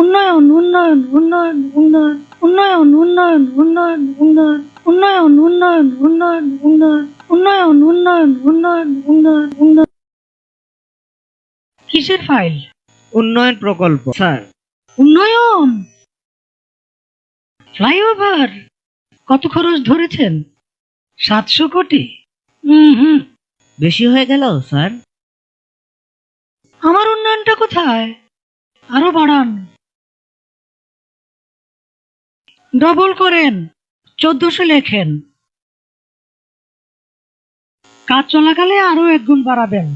উন্নয়ন উন্নয়ন উন্নয়ন উন্নয়ন উন্নয়ন উন্নয়ন উন্নয়ন উন্নয়ন উন্নয়ন উন্নয়ন উন্নয়ন উন্নয়ন উন্নয়ন উন্নয়ন উন্নয়ন উন্নয়ন। কিসের ফাইল? উন্নয়ন প্রকল্প স্যার। উন্নয়ন ফ্লাইওভার কত খরচ ধরেছেন? 700 কোটি? হুম, বেশি হয়ে গেল স্যার। আমার উন্নয়নটা কোথায়? আরো বাড়ান, ডবল করেন, 1400 লেখেন। কাজ চলাকালে আরো 1 গুণ বাড়াবেন।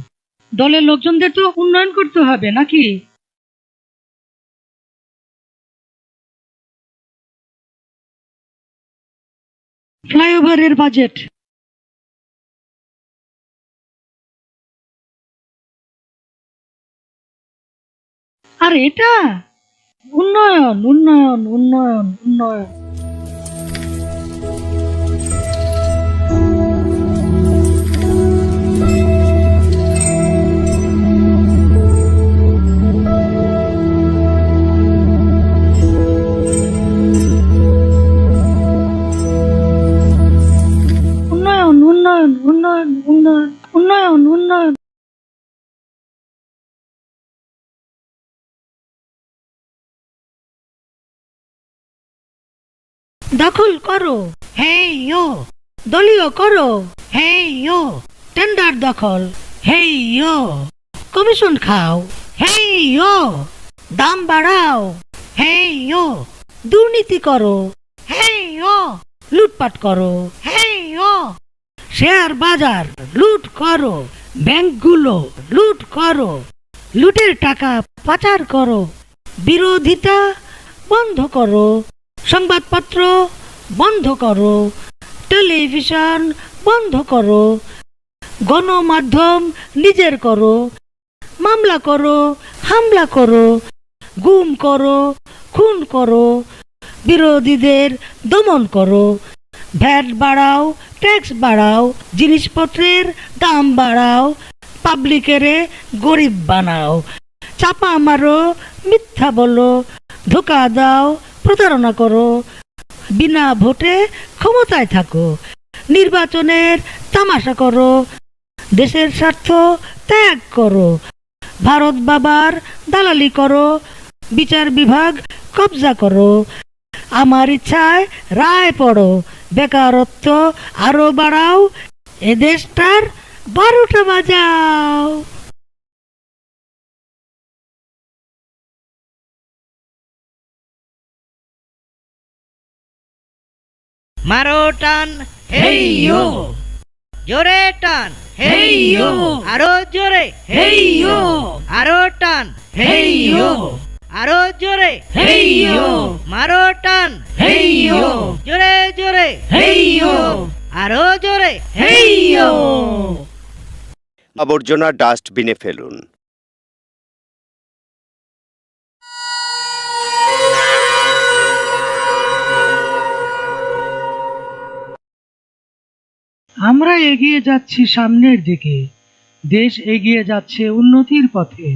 দলের লোকজনদের তো উন্নয়ন করতে হবে নাকি? ফ্লাইওভারের বাজেট আর এটা উন্নয়ন উন্নয়ন উন্নয়ন উন্নয়ন। উন্নয়ন উন্নয়ন উন্নয়ন উন্নয়ন উন্নয়ন উন্নয়ন। দখল করো, হেই ইয়ো। দলীয় করো, হেই ইয়ো। টেন্ডার দখল, হেই ইয়ো। কমিশন খাও, হেই ইয়ো। দাম বাড়াও, হেই ইয়ো। দুর্নীতি করো, হেই ইয়ো। লুটপাট করো, হেই ইয়ো। শেয়ার বাজার লুট করো, ব্যাংকগুলো লুট করো, লুটের টাকা পাচার করো। বিরোধিতা বন্ধ করো, সংবাদপত্র বন্ধ করো, টেলিভিশন বন্ধ করো, গণমাধ্যম নিজের করো, মামলা করো, হামলা করো, গুম করো, খুন করো, বিরোধীদের দমন করো, ভ্যাট বাড়াও, ট্যাক্স বাড়াও, জিনিসপত্রের দাম বাড়াও, পাবলিকেরে গরিব বানাও, চাপা মারো, মিথ্যা বলো, ধোকা দাও, প্রতারণা করো, বিনা ভোটে ক্ষমতায় থাকো, নির্বাচনের তামাশা করো, দেশের স্বার্থ ত্যাগ করো, ভারত বাবার দালালি করো, বিচার বিভাগ কবজা করো, আমার ইচ্ছায় রায় পড়ো, বেকারত্ব আরো বাড়াও, এ দেশটার 12টা বাজাও। মারো টান, হেই ইয়ো। জোরে টান, হেই ইয়ো। আরো জোরে, হেই ইয়ো। আরো টান, হেই ইয়ো। আরো জোরে, হেই ইয়ো। মারো টান, হেই ইয়ো। জোরে জোরে, হেই ইয়ো। আরো জোরে, হেই ইয়ো। আবর্জনা ডাস্টবিনে ফেলুন। আমরা এগিয়ে যাচ্ছি সামনের দিকে, দেশ এগিয়ে যাচ্ছে উন্নতির পথে।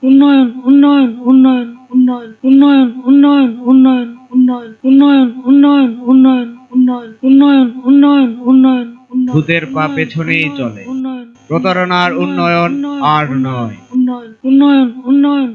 উন্নয়ন উন্নয়ন উন্নয়ন উন্নয়ন উন্নয়ন উন্নয়ন উন্নয়ন উন্নয়ন উন্নয়ন উন্নয়ন উন্নয়ন উন্নয়ন উন্নয়ন উন্নয়ন উন্নয়ন উন্নয়ন। ভূতের পা পেছনেই চলে, উন্নয়ন প্রতারণার উন্নয়ন আর নয়। উন্নয়ন উন্নয়ন উন্নয়ন